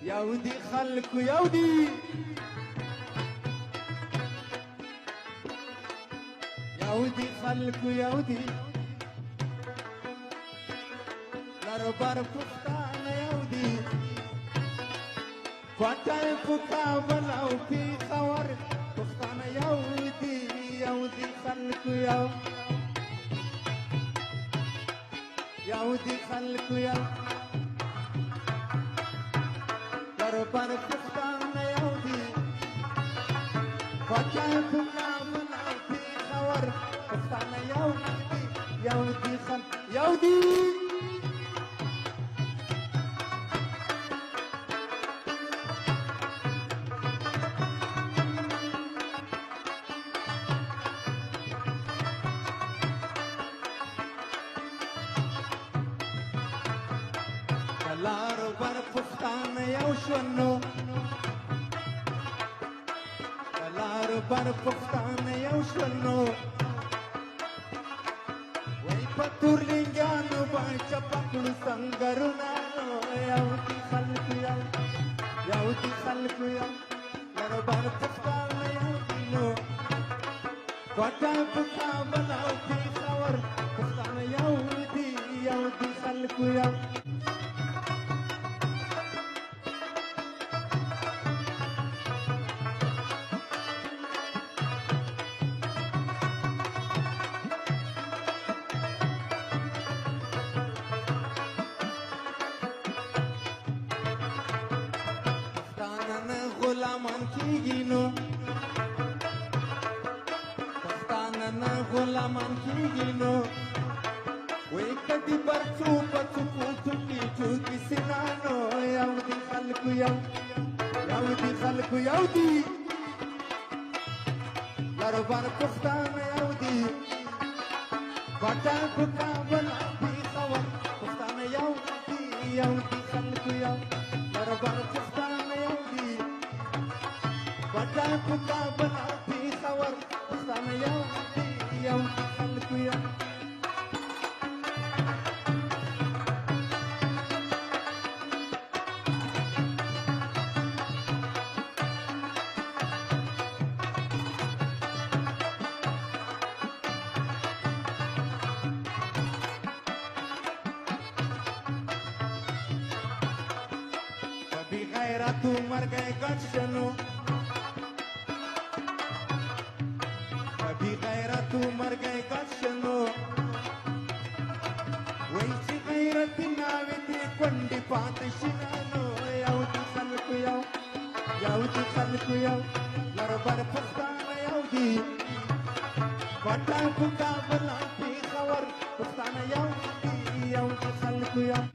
يودي خلق يودي يودي خلق يودي لربر پختان يودي فتاي پکا بلاو في خور پختان يودي يودي خلق يودي خلق يودي لربر پختان يودي فتاي پکا بلاو في خور پختان يودي يودي خلق يودي لارو بر پختان یو شنو لارو بر پختان یو شنو وای پتور لنګانو باندې پکړو څنګهرونو یو دي خلق یو دي خلق یو لارو بر پختان یو دینو کوټه پکا بلاو کی خور پختان یو دي خلق یو غلامان کیږي نو پښتانه غلامان کیږي نو وای کدی برڅو پڅو ټوکی ټوکی سینانو یو دي خلق یو دي خلق یو دي لارو بار پښتانه یو دي پټا پکا بلا پی خور پښتانه یو دي خلق یو لارو بار پښتانه یو دي پټا پکا بلا پی خور پښتانه یو دي خلق یو غیرتو مرګ ګټشنو بی غیرتو مرګ ګټشنو وای چې غیرت ناوې دې کونډې پاتې شینانو یو دي خلق یو دي خلق یو لارو بر پښتانه یو دي پټا پکا بلا پی خور پښتانه یو دي خلق یو